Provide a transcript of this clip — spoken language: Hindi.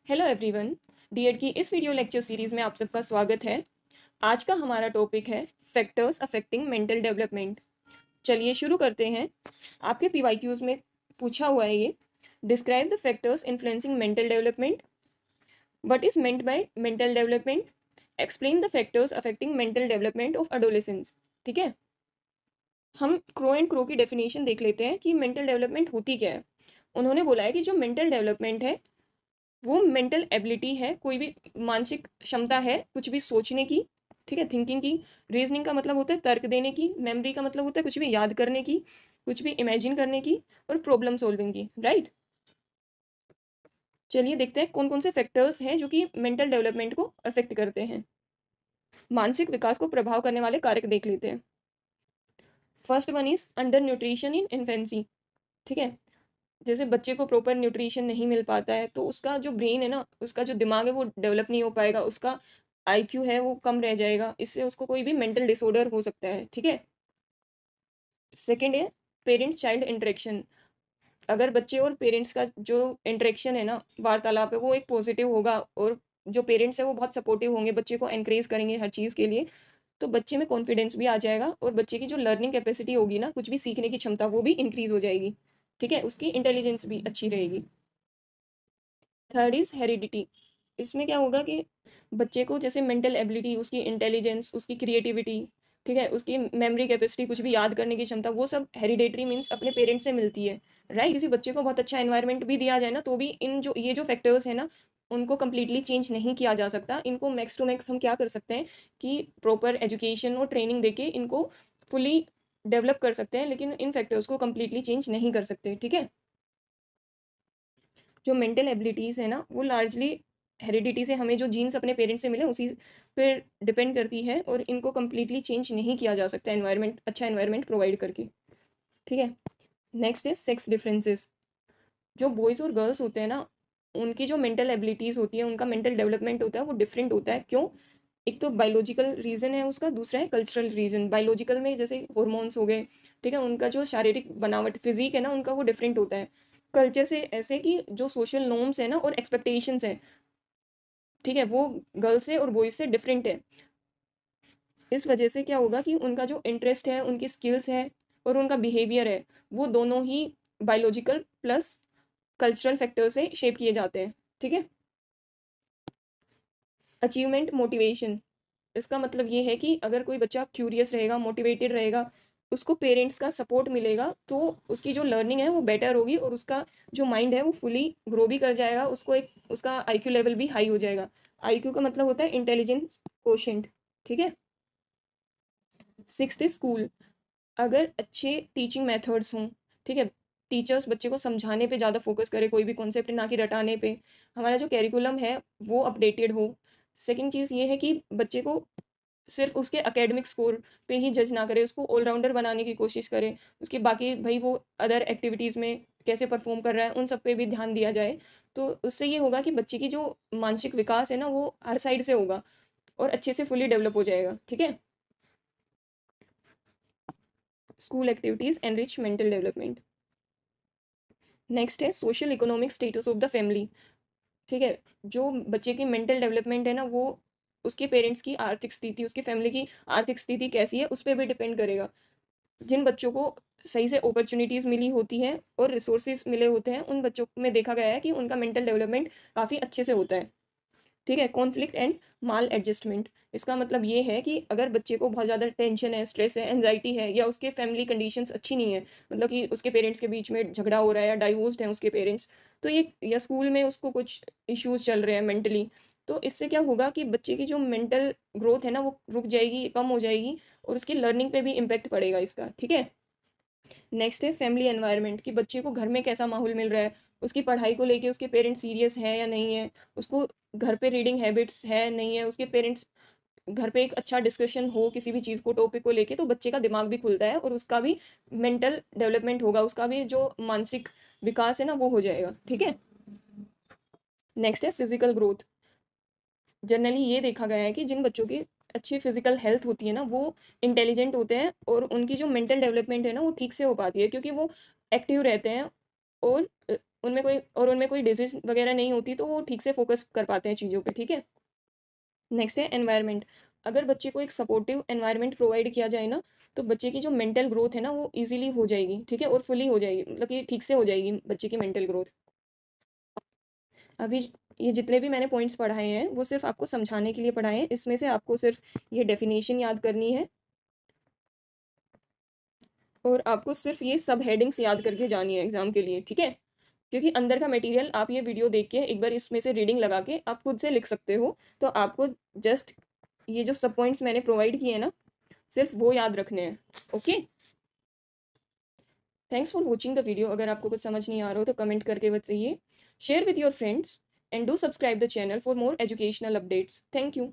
Hello everyone. डीएड की इस वीडियो लेक्चर सीरीज में आप सबका स्वागत है। आज का हमारा टॉपिक है फैक्टर्स अफेक्टिंग मेंटल डेवलपमेंट। चलिए शुरू करते हैं। आपके पीवाईक्यूज में पूछा हुआ है ये, describe the factors influencing mental development, what is meant by mental development, explain the factors affecting mental development of adolescence. ठीक है, हम क्रो एंड क्रो की डेफिनेशन देख लेते हैं कि मेंटल डेवलपमेंट होती क्या है। उन्होंने बोला है कि जो मेंटल डेवलपमेंट है वो मेंटल एबिलिटी है, कोई भी मानसिक क्षमता है कुछ भी सोचने की। ठीक है, थिंकिंग की। रीजनिंग का मतलब होता है तर्क देने की। मेमोरी का मतलब होता है कुछ भी याद करने की, कुछ भी इमेजिन करने की। और प्रॉब्लम सॉल्विंग की। राइट। चलिए देखते हैं कौन कौन से फैक्टर्स हैं जो कि मेंटल डेवलपमेंट को अफेक्ट करते हैं। मानसिक विकास को प्रभाव करने वाले कारक देख लेते हैं। First one is under nutrition in infancy. ठीक है, जैसे बच्चे को प्रॉपर न्यूट्रिशन नहीं मिल पाता है तो उसका जो ब्रेन है ना, उसका जो दिमाग है वो डेवलप नहीं हो पाएगा, उसका आईक्यू है वो कम रह जाएगा, इससे उसको कोई भी मेंटल डिसऑर्डर हो सकता है। ठीक है। सेकंड है पेरेंट्स चाइल्ड इंटरेक्शन। अगर बच्चे और पेरेंट्स का जो इंटरेक्शन है ना, वार्तालाप है, वो एक पॉजिटिव होगा और जो पेरेंट्स है वो बहुत सपोर्टिव होंगे, बच्चे को एनकरेज करेंगे हर चीज़ के लिए, तो बच्चे में कॉन्फिडेंस भी आ जाएगा और बच्चे की जो लर्निंग कैपेसिटी होगी ना, कुछ भी सीखने की क्षमता, वो भी इंक्रीज हो जाएगी। ठीक है, उसकी इंटेलिजेंस भी अच्छी रहेगी। Third is heredity. इसमें क्या होगा कि बच्चे को जैसे मेंटल एबिलिटी, उसकी इंटेलिजेंस, उसकी क्रिएटिविटी, ठीक है, उसकी मेमोरी कैपेसिटी, कुछ भी याद करने की क्षमता, वो सब हेरिडेटरी मीन्स अपने पेरेंट्स से मिलती है। राइट। किसी बच्चे को बहुत अच्छा एनवायरनमेंट भी दिया जाए ना, तो भी इन जो ये जो फैक्टर्स है ना, उनको कम्प्लीटली चेंज नहीं किया जा सकता। इनको मैक्स टू मैक्स हम क्या कर सकते हैं कि प्रॉपर एजुकेशन और ट्रेनिंग देके इनको फुली डेवलप कर सकते हैं, लेकिन इन फैक्टर्स को कम्प्लीटली चेंज नहीं कर सकते। ठीक है। जो मेंटल एबिलिटीज़ है ना, वो लार्जली हेरिडिटी से, हमें जो जीन्स अपने पेरेंट्स से मिले उसी पर डिपेंड करती है और इनको कम्प्लीटली चेंज नहीं किया जा सकता एनवायरनमेंट, अच्छा एनवायरनमेंट प्रोवाइड करके। ठीक है। Next is sex differences. जो बॉयज़ और गर्ल्स होते हैं ना, उनकी जो मेंटल एबिलिटीज़ होती है, उनका मेंटल डेवलपमेंट होता है, वो डिफरेंट होता है। क्यों? एक तो बायोलॉजिकल रीज़न है उसका, दूसरा है कल्चरल रीज़न। बायोलॉजिकल में जैसे हॉर्मोन्स हो गए, ठीक है, उनका जो शारीरिक बनावट, फिजिक है ना उनका, वो डिफरेंट होता है। कल्चर से ऐसे कि जो सोशल नॉर्म्स है ना और एक्सपेक्टेशंस है, ठीक है, वो गर्ल्स से और बॉयज से डिफरेंट है। इस वजह से क्या होगा कि उनका जो इंटरेस्ट है, उनकी स्किल्स है और उनका बिहेवियर है, वो दोनों ही बायोलॉजिकल प्लस कल्चरल फैक्टर से शेप किए जाते हैं। ठीक है। Achievement motivation. इसका मतलब ये है कि अगर कोई बच्चा क्यूरियस रहेगा, मोटिवेटेड रहेगा, उसको पेरेंट्स का सपोर्ट मिलेगा, तो उसकी जो लर्निंग है वो बेटर होगी और उसका जो माइंड है वो फुली ग्रो भी कर जाएगा, उसको एक उसका आईक्यू लेवल भी हाई हो जाएगा। आईक्यू का मतलब होता है इंटेलिजेंस कोशेंट। ठीक है। Sixth school. अगर अच्छे टीचिंग मेथड्स हों, ठीक है, टीचर्स बच्चे को समझाने पे ज़्यादा फोकस करे, कोई भी कॉन्सेप्ट ना कि रटाने पे, हमारा जो कैरिकुलम है वो अपडेटेड हो। सेकंड चीज़ ये है कि बच्चे को सिर्फ उसके एकेडमिक स्कोर पे ही जज ना करे, उसको ऑलराउंडर बनाने की कोशिश करे, उसके बाकी भाई वो अदर एक्टिविटीज़ में कैसे परफॉर्म कर रहा है उन सब पे भी ध्यान दिया जाए। तो उससे ये होगा कि बच्चे की जो मानसिक विकास है ना, वो हर साइड से होगा और अच्छे से फुली डेवलप हो जाएगा। ठीक है। School activities enrich mental development. Next है social economic status of the family. ठीक है, जो बच्चे की मेंटल डेवलपमेंट है ना, वो उसके पेरेंट्स की आर्थिक स्थिति, उसकी फैमिली की आर्थिक स्थिति कैसी है उस पर भी डिपेंड करेगा। जिन बच्चों को सही से अपॉर्चुनिटीज़ मिली होती हैं और रिसोर्सेज मिले होते हैं, उन बच्चों में देखा गया है कि उनका मेंटल डेवलपमेंट काफ़ी अच्छे से होता है। ठीक है। Conflict and mall adjustment. इसका मतलब ये है कि अगर बच्चे को बहुत ज़्यादा टेंशन है, स्ट्रेस है, एंजाइटी है, या उसके फैमिली कंडीशंस अच्छी नहीं है, मतलब कि उसके पेरेंट्स के बीच में झगड़ा हो रहा है या डाइवोर्स्ड है उसके पेरेंट्स, तो ये, या स्कूल में उसको कुछ इश्यूज चल रहे हैं मेंटली, तो इससे क्या होगा कि बच्चे की जो मेंटल ग्रोथ है ना वो रुक जाएगी, कम हो जाएगी और उसकी लर्निंग पे भी इम्पेक्ट पड़ेगा इसका। ठीक है। नेक्स्ट है फैमिली एनवायरनमेंट, कि बच्चे को घर में कैसा माहौल मिल रहा है, उसकी पढ़ाई को लेके उसके पेरेंट्स सीरियस है या नहीं है, उसको घर पे रीडिंग हैबिट्स है नहीं है, उसके पेरेंट्स, घर पे एक अच्छा डिस्कशन हो किसी भी चीज़ को, टॉपिक को लेके, तो बच्चे का दिमाग भी खुलता है और उसका भी मेंटल डेवलपमेंट होगा, उसका भी जो मानसिक विकास है ना वो हो जाएगा। ठीक है। नेक्स्ट है फिजिकल ग्रोथ। जनरली ये देखा गया है कि जिन बच्चों की अच्छी फिजिकल हेल्थ होती है ना, वो इंटेलिजेंट होते हैं और उनकी जो मेंटल डेवलपमेंट है ना वो ठीक से हो पाती है, क्योंकि वो एक्टिव रहते हैं और उनमें कोई डिजीज़ वगैरह नहीं होती, तो वो ठीक से फोकस कर पाते हैं चीज़ों पे, ठीक है। नेक्स्ट है एनवायरनमेंट। अगर बच्चे को एक सपोर्टिव एनवायरनमेंट प्रोवाइड किया जाए ना, तो बच्चे की जो मेंटल ग्रोथ है ना वो इजीली हो जाएगी, ठीक है, और फुली हो जाएगी, मतलब कि ठीक से हो जाएगी बच्चे की मेंटल ग्रोथ। अभी ये जितने भी मैंने पॉइंट्स पढ़ाए हैं वो सिर्फ आपको समझाने के लिए पढ़ाए हैं। इसमें से आपको सिर्फ ये डेफिनेशन याद करनी है और आपको सिर्फ ये सब हेडिंग्स याद करके जानी है एग्जाम के लिए, ठीक है। क्योंकि अंदर का मटेरियल आप ये वीडियो देख के एक बार इसमें से रीडिंग लगा के आप खुद से लिख सकते हो। तो आपको जस्ट ये जो सब पॉइंट्स मैंने प्रोवाइड किए हैं ना, सिर्फ वो याद रखने हैं। Okay, thanks for watching the video. अगर आपको कुछ समझ नहीं आ रहा हो तो कमेंट करके बताइए। Share with your friends and do subscribe the channel for more educational updates. Thank you.